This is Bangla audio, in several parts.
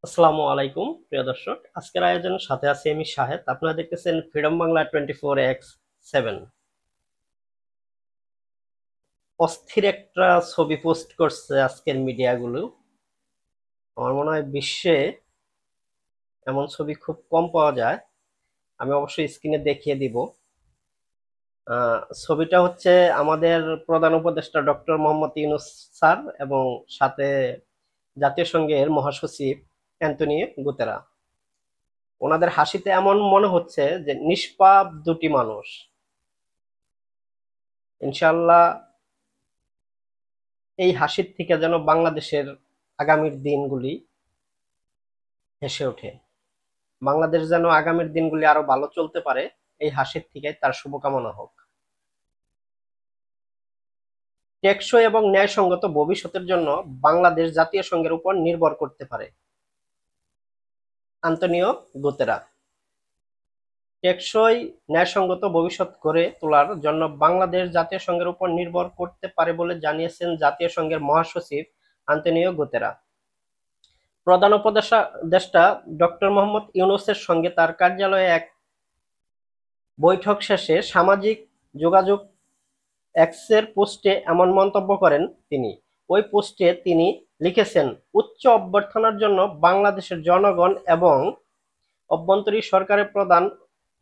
আসসালামু আলাইকুম প্রিয় দর্শক, আজকের আয়োজনের সাথে আছি আমি শাহেদ। আপনারা দেখতেছেন ফ্রিডম বাংলা 24x7। অস্থির একটা ছবি পোস্ট করছে আজকের মিডিয়াগুলো। আমার মনে হয় বিশ্বে এমন ছবি খুব কম পাওয়া যায়। আমি অবশ্যই স্ক্রিনে দেখিয়ে দিব। ছবিটা হচ্ছে আমাদের প্রধান উপদেষ্টা ডক্টর মোহাম্মদ ইউনূস স্যার এবং সাথে জাতীয় সংঘের মহাসচিব অ্যান্টনিও গুতেরা। ওনাদের হাসিতে এমন মনে হচ্ছে যে নিষ্পাপ দুটি মানুষ। ইনশাল্লাহ এই হাসির থেকে যেন বাংলাদেশের আগামীর দিনগুলি হেসে ওঠে, বাংলাদেশ যেন আগামীর দিনগুলি আরো ভালো চলতে পারে, এই হাসির থেকে তার শুভকামনা হোক। টেকসই এবং ন্যায়সঙ্গত ভবিষ্যতের জন্য বাংলাদেশ জাতীয় সংঘের উপর নির্ভর করতে পারে, আন্তোনিও গুতেরা। টেকসই ন্যায়সঙ্গত ভবিষ্যৎ গড়ে তোলার জন্য বাংলাদেশ জাতীয় সংঘের উপর নির্ভর করতে পারে বলে জানিয়েছেন জাতীয় সংঘের মহাসচিব আন্তোনিও গুতেরা। প্রধান উপদেষ্টা ডক্টর মোহাম্মদ ইউনূসের সঙ্গে তার কার্যালয়ে এক বৈঠক শেষে সামাজিক যোগাযোগ এক্সের পোস্টে এমন মন্তব্য করেন তিনি। ওই পোস্টে তিনি লিখেছেন, উচ্চ অভ্যর্থনার জন্য বাংলাদেশের জনগণ এবং অভ্যন্তরীণ সরকারের প্রধান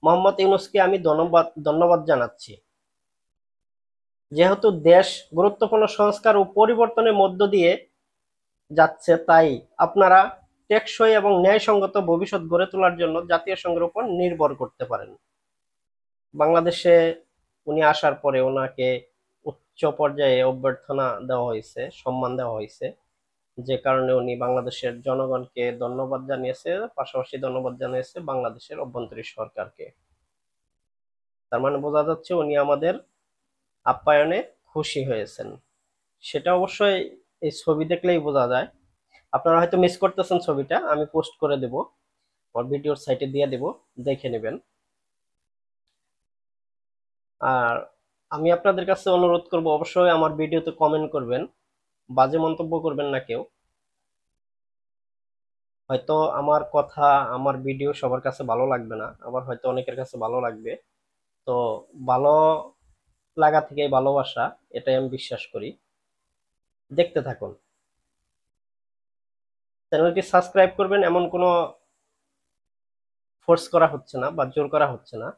মোহাম্মদ ইউনূসকে আমি ধন্যবাদ জানাচ্ছি। যেহেতু দেশ গুরুত্বপূর্ণ সংস্কার ও পরিবর্তনের মধ্য দিয়ে যাচ্ছে, তাই আপনারা টেকসই এবং ন্যায়সঙ্গত ভবিষ্যৎ গড়ে তোলার জন্য জাতীয় সংঘের উপর নির্ভর করতে পারেন। বাংলাদেশে উনি আসার পরে ওনাকে উচ্চ পর্যায়ে অভ্যর্থনা দেওয়া হয়েছে, সম্মান দেওয়া হয়েছে, যে কারণে উনি বাংলাদেশের জনগণকে ধন্যবাদ জানিয়েছে, পাশাপাশি ধন্যবাদ জানিয়েছে বাংলাদেশের অভ্যন্তরীণ সরকারকে। তার মানে বোঝা যাচ্ছে উনি আমাদের আপ্যায়নে খুশি হয়েছেন। সেটা অবশ্যই এই ছবি দেখলেই বোঝা যায়। আপনারা হয়তো মিস করতেছেন ছবিটা, আমি পোস্ট করে দেব, আমার ভিডিওর সাইটে দিয়ে দেব, দেখে নেবেন। আর আমি আপনাদের কাছে অনুরোধ করব, অবশ্যই আমার ভিডিওতে কমেন্ট করবেন, বাজে মন্তব্য করবেন না কেউ। হয়তো আমার কথা, আমার ভিডিও সবার কাছে ভালো লাগবে না, আবার হয়তো অনেকের কাছে ভালো লাগবে। তো ভালো লাগা থেকেই ভালোবাসা, এটাই আমি বিশ্বাস করি। দেখতে থাকুন। চ্যানেলটি সাবস্ক্রাইব করবেন, এমন কোনো ফোর্স করা হচ্ছে না বা জোর করা হচ্ছে না।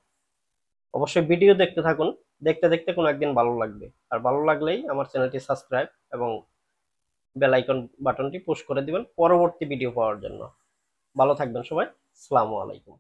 অবশ্যই ভিডিও দেখতে থাকুন, দেখতে দেখতে কোনো একদিন ভালো লাগবে। আর ভালো লাগলেই আমার চ্যানেলটি সাবস্ক্রাইব এবং বেল আইকন বাটনটি পুশ করে দিবেন পরবর্তী ভিডিও পাওয়ার জন্য। ভালো থাকবেন সবাই। আসসালামু আলাইকুম।